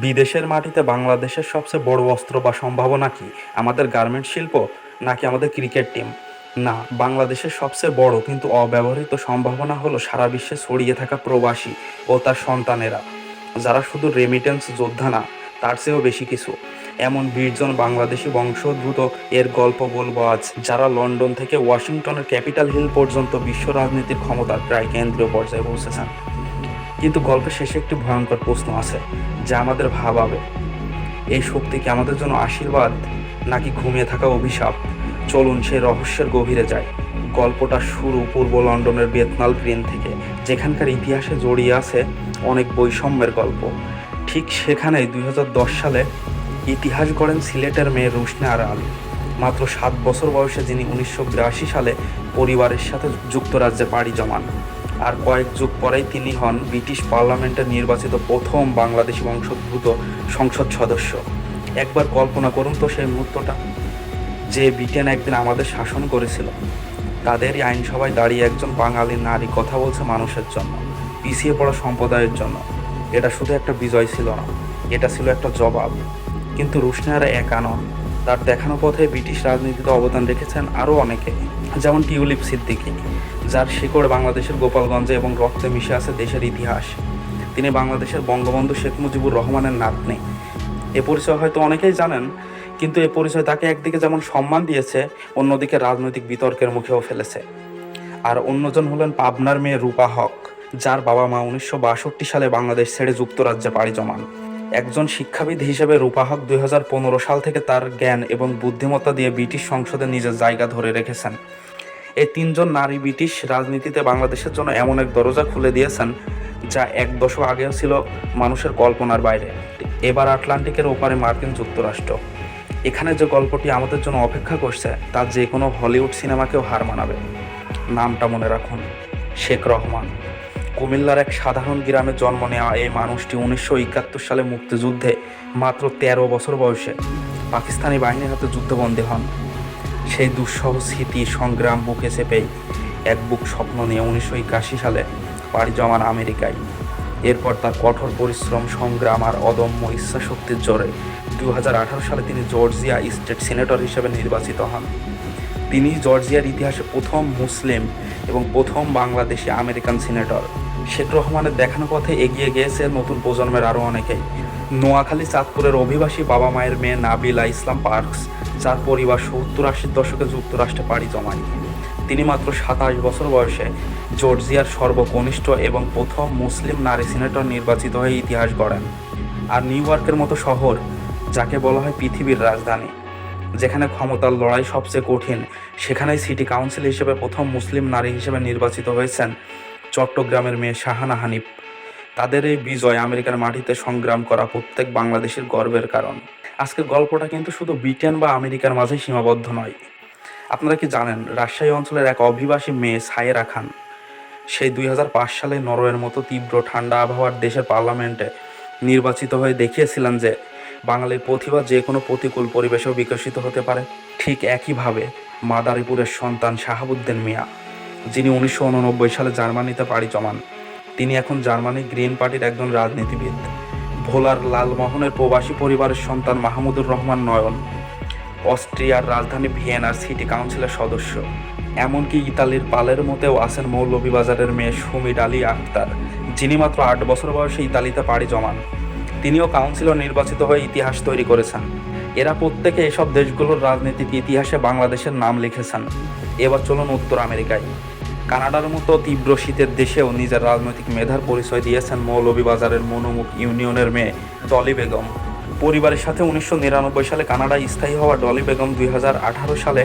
বিদেশের মাটিতে বাংলাদেশের সবচেয়ে বড় অস্ত্র বা সম্ভাবনা কি? আমাদের গার্মেন্টস শিল্প, নাকি আমাদের ক্রিকেট টিম? না, বাংলাদেশের সবচেয়ে বড় কিন্তু অব্যবহৃত সম্ভাবনা হলো সারা বিশ্বে ছড়িয়ে থাকা প্রবাসী ও তার সন্তানেরা, যারা শুধু রেমিটেন্স যোদ্ধা না, তার চেয়েও বেশি কিছু। এমন 20 জন বাংলাদেশি বংশোদ্ভূত এর গল্প বলবো আজ, যারা লন্ডন থেকে ওয়াশিংটনের ক্যাপিটাল হিল পর্যন্ত বিশ্ব রাজনীতির ক্ষমতার প্রায় কেন্দ্রীয় পর্যায়ে পৌঁছেছেন। কিন্তু গল্পের শেষে একটি ভয়ঙ্কর প্রশ্ন আছে, যা আমাদের ভাবাবে: এই শক্তি কি আমাদের জন্য আশীর্বাদ, নাকি ঘুমিয়ে থাকা অভিশাপ? চলুন সেই রহস্যের গভীরে যাই। গল্পটা শুরু পূর্ব লন্ডনের বেথনাল গ্রিন থেকে, যেখানকার ইতিহাসে জড়িয়ে আছে অনেক বৈষম্যের গল্প। ঠিক সেখানেই 2010 সালে ইতিহাস গড়েন সিলেটের মেয়ে রুশনে আরা আলী, মাত্র 7 বছর বয়সে, যিনি 1982 সালে পরিবারের সাথে যুক্তরাজ্যে পাড়ি জমান। আর কয়েক যুগ পরেই তিনি হন ব্রিটিশ পার্লামেন্টে নির্বাচিত প্রথম বাংলাদেশি বংশোদ্ভূত সংসদ সদস্য। একবার কল্পনা করুন তো সেই মুহূর্তটা, যে ব্রিটেন একদিন আমাদের শাসন করেছিল, তাদেরই আইনসভায় দাঁড়িয়ে একজন বাঙালি নারী কথা বলছে মানুষের জন্য, পিছিয়ে পড়া সম্প্রদায়ের জন্য। এটা শুধু একটা বিজয় ছিল না, এটা ছিল একটা জবাব। কিন্তু রুশনে আরা একা নন। তার দেখানো পথে ব্রিটিশ রাজনীতিতে অবদান রেখেছেন আরও অনেকে, যেমন টিউলিপ সিদ্দিকী, যার শিকড় বাংলাদেশের গোপালগঞ্জে এবং রক্তে মিশে আছে দেশের ইতিহাস। তিনি বাংলাদেশের বঙ্গবন্ধু শেখ মুজিবুর রহমানের নাতনি। এ পরিচয় হয়তো অনেকেই জানেন, কিন্তু এ পরিচয় তাকে একদিকে যেমন সম্মান দিয়েছে, অন্যদিকে রাজনৈতিক বিতর্কের মুখেও ফেলেছে। আর অন্যজন হলেন পাবনার মেয়ে রূপা হক, যার বাবা মা 1962 সালে বাংলাদেশ ছেড়ে যুক্তরাজ্যে পাড়ি জমান। একজন শিক্ষাবিদ হিসেবে রূপা হক 2015 সাল থেকে তার জ্ঞান এবং বুদ্ধিমত্তা দিয়ে ব্রিটিশ সংসদে নিজের জায়গা ধরে রেখেছেন। এই 3 জন নারী ব্রিটিশ রাজনীতিতে বাংলাদেশের জন্য এমন এক দরজা খুলে দিয়েছেন, যা 1 দশক আগেও ছিল মানুষের কল্পনার বাইরে। এবার আটলান্টিকের ওপারে মার্কিন যুক্তরাষ্ট্র। এখানে যে গল্পটি আমাদের জন্য অপেক্ষা করছে, তা যে কোনো হলিউড সিনেমাকেও হার মানাবে। নামটা মনে রাখুন: শেখ রহমান। কুমিল্লার এক সাধারণ গ্রামে জন্ম নেওয়া এই মানুষটি 1971 সালে মুক্তিযুদ্ধে মাত্র 13 বছর বয়সে পাকিস্তানি বাহিনীর হাতে যুদ্ধবন্দী হন। সেই দুঃসহ স্মৃতি সংগ্রাম বুকে চেপেই এক বুক স্বপ্ন নিয়ে 1981 সালে পাড়ি জমান আমেরিকায়। এরপর তার কঠোর পরিশ্রম, সংগ্রাম আর অদম্য ইচ্ছাশক্তির জোরে 2018 সালে তিনি জর্জিয়া স্টেট সিনেটর হিসেবে নির্বাচিত হন। তিনি জর্জিয়ার ইতিহাসে প্রথম মুসলিম এবং প্রথম বাংলাদেশি আমেরিকান সিনেটর। শেখ রহমানের দেখানো পথে এগিয়ে গিয়েছে নতুন প্রজন্মের আরও অনেকেই। নোয়াখালী চাঁদপুরের অভিবাসী বাবা মায়ের মেয়ে নাবিলা ইসলাম পার্কস, যার পরিবার 70-80 দশকে যুক্তরাষ্ট্রে পাড়ি জমায়। তিনি মাত্র 27 বছর বয়সে জর্জিয়ার সর্বকনিষ্ঠ এবং প্রথম মুসলিম নারী সিনেটর নির্বাচিত হয়ে ইতিহাস গড়েন। আর নিউ ইয়র্কের মতো শহর, যাকে বলা হয় পৃথিবীর রাজধানী, যেখানে ক্ষমতার লড়াই সবচেয়ে কঠিন, সেখানেই সিটি কাউন্সিল হিসেবে প্রথম মুসলিম নারী হিসেবে নির্বাচিত হয়েছেন চট্টগ্রামের মেয়ে শাহানা হানিফ। তাদের এই বিজয় আমেরিকার মাটিতে সংগ্রাম করা প্রত্যেক বাংলাদেশের গর্বের কারণ। আজকের গল্পটা কিন্তু শুধু ব্রিটেন বা আমেরিকার মাঝে সীমাবদ্ধ নয়। আপনারা কি জানেন, রাজশাহী অঞ্চলের এক অভিবাসী মেয়ে সায়েরা খান, সেই 2005 সালে নরওয়ের মতো তীব্র ঠান্ডা আবহাওয়ার দেশের পার্লামেন্টে নির্বাচিত হয়ে দেখিয়েছিলেন যে বাঙালির প্রতিভা যে কোনো প্রতিকূল পরিবেশেও বিকশিত হতে পারে। ঠিক একইভাবে মাদারীপুরের সন্তান শাহাবুদ্দিন মিয়া, যিনি 1989 সালে জার্মানিতে পাড়ি জমান, তিনি এখন জার্মানি গ্রিন পার্টির একজন রাজনীতিবিদ। ভোলার লালমোহনের প্রবাসী পরিবারের সন্তান মাহমুদুর রহমান নয়ন, অস্ট্রিয়ার রাজধানী ভিয়েনার সিটি কাউন্সিলের সদস্য। এমনকি ইতালির পালেরমোতেও আছেন মৌলভীবাজারের মেয়ে সুমিড আলী আক্তার, যিনি মাত্র 8 বছর বয়সে ইতালিতে পাড়ি জমান। তিনিও কাউন্সিলর নির্বাচিত হয়ে ইতিহাস তৈরি করেছেন। এরা প্রত্যেকে এসব দেশগুলোর রাজনীতিক ইতিহাসে বাংলাদেশের নাম লিখেছেন। এবার চলুন উত্তর আমেরিকায়। কানাডার মতো তীব্র শীতের দেশেও নিজের রাজনৈতিক মেধার পরিচয় দিয়েছেন মৌলভীবাজারের মনোমুখ ইউনিয়নের মেয়ে ডলি বেগম। পরিবারের সাথে 1999 সালে কানাডায় স্থায়ী হওয়া ডলি বেগম 2018 সালে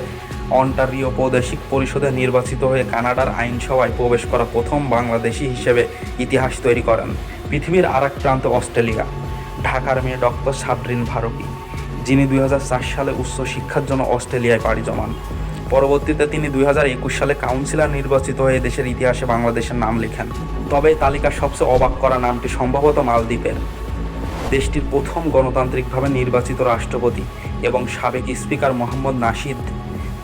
অন্টারিও প্রাদেশিক পরিষদে নির্বাচিত হয়ে কানাডার আইনসভায় প্রবেশ করা প্রথম বাংলাদেশি হিসেবে ইতিহাস তৈরি করেন। পৃথিবীর আরেক প্রান্তে অস্ট্রেলিয়া। ঢাকার মেয়ে ডক্টর সাবরিন ফারুকী, যিনি 2004 সালে উচ্চ শিক্ষার জন্য অস্ট্রেলিয়ায় পাড়ি জমান। পরবর্তীতে তিনি 2021 সালে কাউন্সিলর নির্বাচিত হয়ে দেশের ইতিহাসে বাংলাদেশের নাম লেখেন। তবে তালিকার সবচেয়ে অবাক করা নামটি সম্ভবত মালদ্বীপের। দেশটির প্রথম গণতান্ত্রিকভাবে নির্বাচিত রাষ্ট্রপতি এবং সাবেক স্পিকার মোহাম্মদ নাশিদ,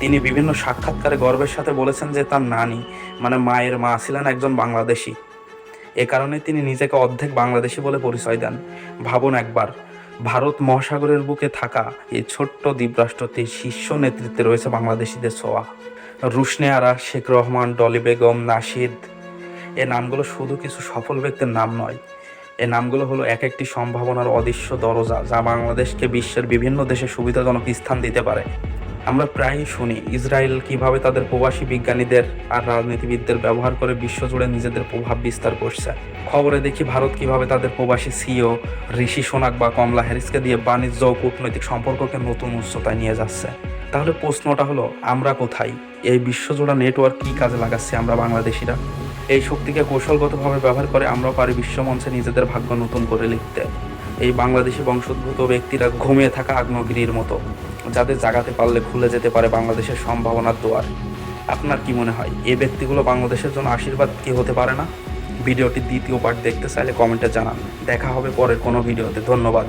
তিনি বিভিন্ন সাক্ষাৎকারে গর্বের সাথে বলেছেন যে তার নানি, মানে মায়ের মা, ছিলেন একজন বাংলাদেশি। এ কারণে তিনি নিজেকে অর্ধেক বাংলাদেশি বলে পরিচয় দেন। ভাবুন একবার, ভারত মহাসাগরের বুকে থাকা এই ছোট্ট দ্বীপরাষ্ট্রটির শীর্ষ নেতৃত্বে রয়েছে বাংলাদেশিদের ছোঁয়া। রুশনে আরা, শেখ রহমান, ডলি বেগম, নাশিদ, এ নামগুলো শুধু কিছু সফল ব্যক্তির নাম নয়, এ নামগুলো হলো এক একটি সম্ভাবনার অদৃশ্য দরজা, যা বাংলাদেশকে বিশ্বের বিভিন্ন দেশে সুবিধাজনক স্থান দিতে পারে। আমরা প্রায়ই শুনি ইসরায়েল কিভাবে তাদের প্রবাসী বিজ্ঞানীদের আর রাজনীতিবিদদের ব্যবহার করে বিশ্বজুড়ে নিজেদের প্রভাব বিস্তার করছে। খবরে দেখি ভারত কিভাবে তাদের প্রবাসী সিও ঋষি সোনাক বা কমলা হ্যারিসকে দিয়ে বাণিজ্য ও কূটনৈতিক সম্পর্ককে নতুন উচ্চতায় নিয়ে যাচ্ছে। তাহলে প্রশ্নটা হলো, আমরা কোথায়? এই বিশ্বজোড়া নেটওয়ার্ক কী কাজে লাগাচ্ছি আমরা বাংলাদেশিরা? এই শক্তিকে কৌশলগতভাবে ব্যবহার করে আমরাও পারি বিশ্বমঞ্চে নিজেদের ভাগ্য নতুন করে লিখতে। এই বাংলাদেশি বংশোদ্ভূত ব্যক্তিরা ঘুমিয়ে থাকা আগ্নেয়গিরির মতো, যাদের জাগাতে পারলে খুলে যেতে পারে বাংলাদেশের সম্ভাবনার দুয়ার। আপনার কি মনে হয়, এই ব্যক্তিগুলো বাংলাদেশের জন্য আশীর্বাদ কি হতে পারে না? ভিডিওটির দ্বিতীয় পার্ট দেখতে চাইলে কমেন্টে জানান। দেখা হবে পরের কোনো ভিডিওতে। ধন্যবাদ।